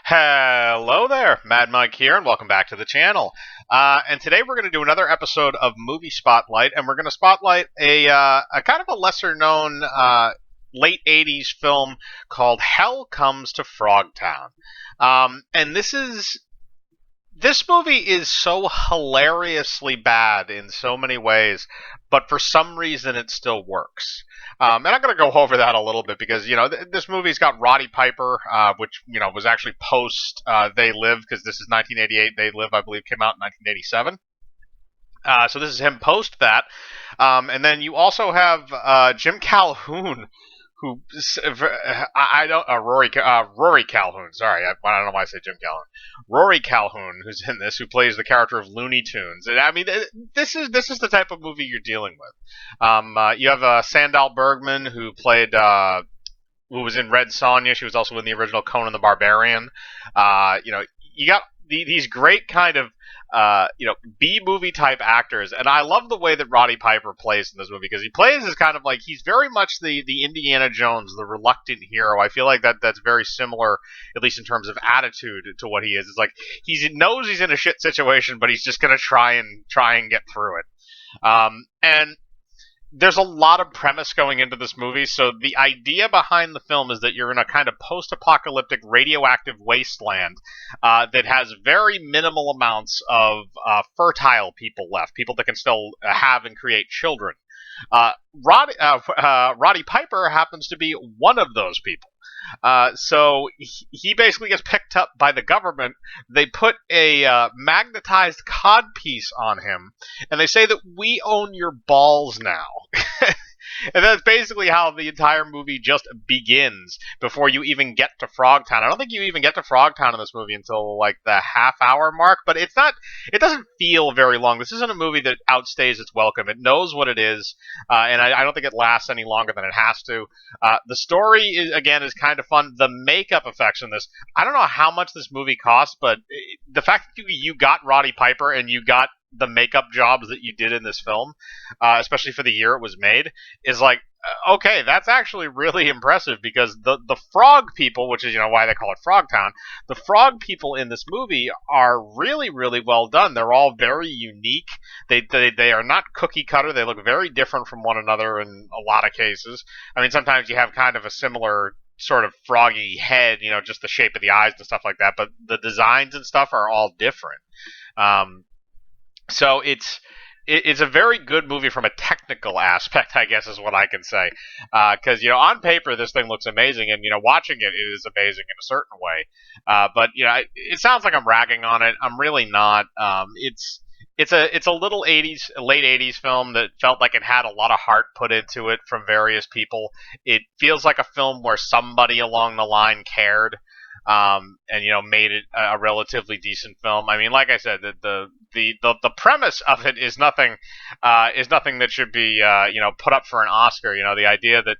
Hello there, Mad Mike here, and welcome back to the channel. And today we're going to do another episode of Movie Spotlight, and we're going to spotlight a kind of a lesser-known late '80s film called Hell Comes to Frogtown. And this movie is so hilariously bad in so many ways, but for some reason it still works. And I'm going to go over that a little bit because, this movie's got Roddy Piper, which, was actually post They Live, because this is 1988. They Live, I believe, came out in 1987. So this is him post that. And then you also have Jim Calhoun, who I don't Rory Calhoun. Sorry, I don't know why I say Jim Calhoun. Rory Calhoun, who's in this, who plays the character of Looney Tunes. And, I mean, this is the type of movie you're dealing with. You have Sandahl Bergman, who played. Who was in Red Sonja. She was also in the original Conan the Barbarian. You got these great kind of B-movie type actors, and I love the way that Roddy Piper plays in this movie because he plays as kind of like he's very much the Indiana Jones, the reluctant hero. I feel like that's very similar, at least in terms of attitude, to what he is. It's like he knows he's in a shit situation, but he's just gonna try and get through it. And there's a lot of premise going into this movie. So the idea behind the film is that you're in a kind of post-apocalyptic radioactive wasteland that has very minimal amounts of fertile people left, people that can still have and create children. Roddy Piper happens to be one of those people. So he basically gets picked up by the government. They put a magnetized codpiece on him, and they say that we own your balls now. And that's basically how the entire movie just begins before you even get to Frogtown. I don't think you even get to Frogtown in this movie until like the half-hour mark, but it doesn't feel very long. This isn't a movie that outstays its welcome. It knows what it is, and I don't think it lasts any longer than it has to. The story is kind of fun. The makeup effects in this, I don't know how much this movie costs, but the fact that you got Roddy Piper and you got the makeup jobs that you did in this film, especially for the year it was made, is like, okay, that's actually really impressive because the frog people, which is why they call it Frogtown, the frog people in this movie are really, really well done. They're all very unique. They are not cookie cutter. They look very different from one another in a lot of cases. I mean, sometimes you have kind of a similar sort of froggy head, just the shape of the eyes and stuff like that, but the designs and stuff are all different. So it's a very good movie from a technical aspect, I guess is what I can say. Because, on paper, this thing looks amazing, and, watching it is amazing in a certain way. But, it sounds like I'm ragging on it. I'm really not. It's a late '80s film that felt like it had a lot of heart put into it from various people. It feels like a film where somebody along the line cared. And made it a relatively decent film. I mean, like I said, the premise of it is nothing that should be put up for an Oscar. The idea that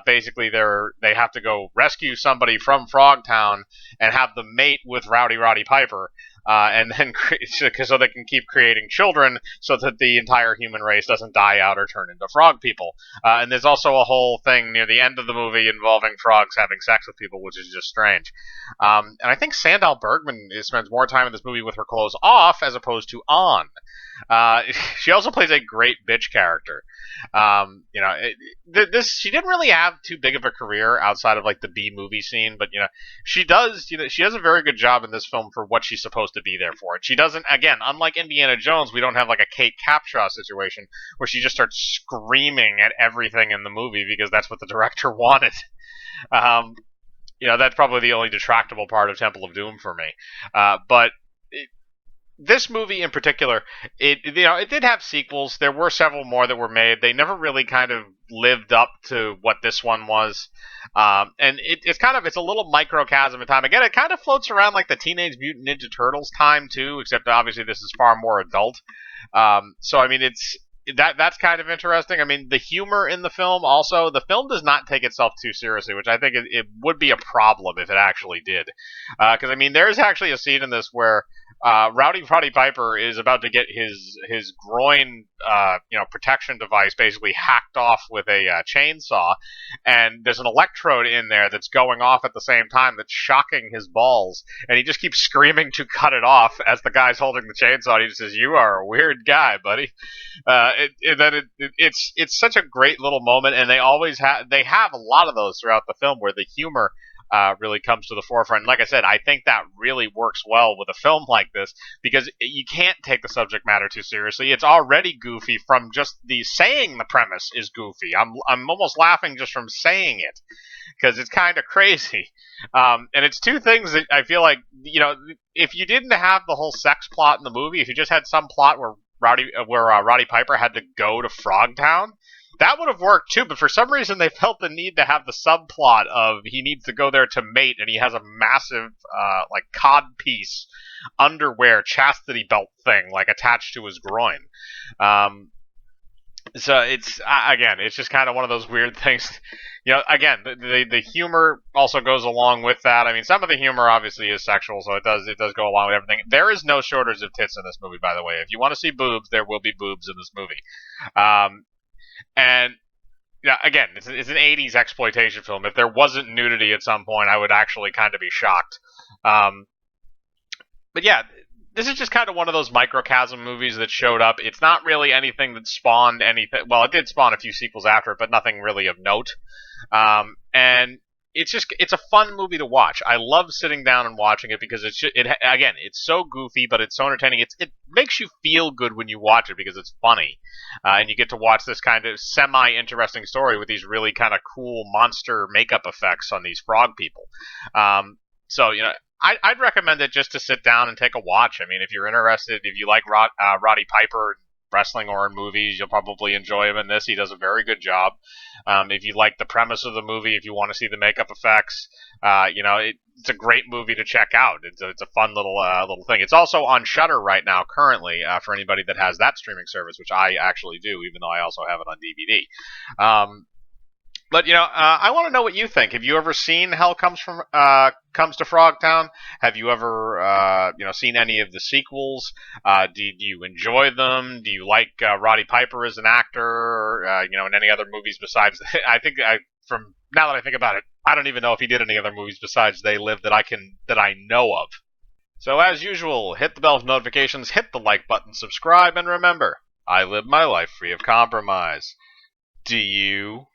basically they have to go rescue somebody from Frogtown and have them mate with Roddy Piper. And then so they can keep creating children so that the entire human race doesn't die out or turn into frog people. And there's also a whole thing near the end of the movie involving frogs having sex with people, which is just strange. And I think Sandahl Bergman spends more time in this movie with her clothes off as opposed to on. She also plays a great bitch character. She didn't really have too big of a career outside of like the B movie scene, but she does. She does a very good job in this film for what she's supposed to be there for. And she doesn't. Again, unlike Indiana Jones, we don't have like a Kate Capshaw situation where she just starts screaming at everything in the movie because that's what the director wanted. That's probably the only detractable part of Temple of Doom for me. But this movie in particular, it did have sequels. There were several more that were made. They never really kind of lived up to what this one was. And it's a little microcosm of time. Again, it kind of floats around like the Teenage Mutant Ninja Turtles time too, except obviously this is far more adult. So I mean, that's kind of interesting. I mean, the humor in the film also, the film does not take itself too seriously, which I think it would be a problem if it actually did. Because, I mean, there's actually a scene in this where Roddy Piper is about to get his groin, protection device basically hacked off with a chainsaw, and there's an electrode in there that's going off at the same time that's shocking his balls, and he just keeps screaming to cut it off as the guy's holding the chainsaw. And he just says, "You are a weird guy, buddy." It's such a great little moment, and they have a lot of those throughout the film where the humor really comes to the forefront. And like I said, I think that really works well with a film like this because you can't take the subject matter too seriously. It's already goofy from just the saying the premise is goofy. I'm almost laughing just from saying it because it's kind of crazy. And it's two things that I feel like, if you didn't have the whole sex plot in the movie, if you just had some plot where Roddy Piper had to go to Frogtown, that would have worked too, but for some reason they felt the need to have the subplot of he needs to go there to mate, and he has a massive, codpiece underwear chastity belt thing, attached to his groin. So it's just kind of one of those weird things. Again, the humor also goes along with that. I mean, some of the humor obviously is sexual, so it does go along with everything. There is no shortage of tits in this movie, by the way. If you want to see boobs, there will be boobs in this movie. And yeah, again, it's an '80s exploitation film. If there wasn't nudity at some point, I would actually kind of be shocked. But yeah, this is just kind of one of those microcosm movies that showed up. It's not really anything that spawned anything. Well, it did spawn a few sequels after it, but nothing really of note. And it's a fun movie to watch. I love sitting down and watching it because it's so goofy, but it's so entertaining. It makes you feel good when you watch it because it's funny, and you get to watch this kind of semi-interesting story with these really kind of cool monster makeup effects on these frog people. So I'd recommend it just to sit down and take a watch. I mean, if you're interested, if you like Roddy Piper wrestling or in movies, you'll probably enjoy him in this. He does a very good job. If you like the premise of the movie, if you want to see the makeup effects, it's a great movie to check out. It's a fun little thing. It's also on Shudder right now, currently, for anybody that has that streaming service, which I actually do, even though I also have it on DVD. But I want to know what you think. Have you ever seen Comes to Frogtown? Have you ever seen any of the sequels? Do you enjoy them? Do you like Roddy Piper as an actor? In any other movies besides? From now that I think about it, I don't even know if he did any other movies besides They Live that I know of. So as usual, hit the bell for notifications, hit the like button, subscribe, and remember, I live my life free of compromise. Do you?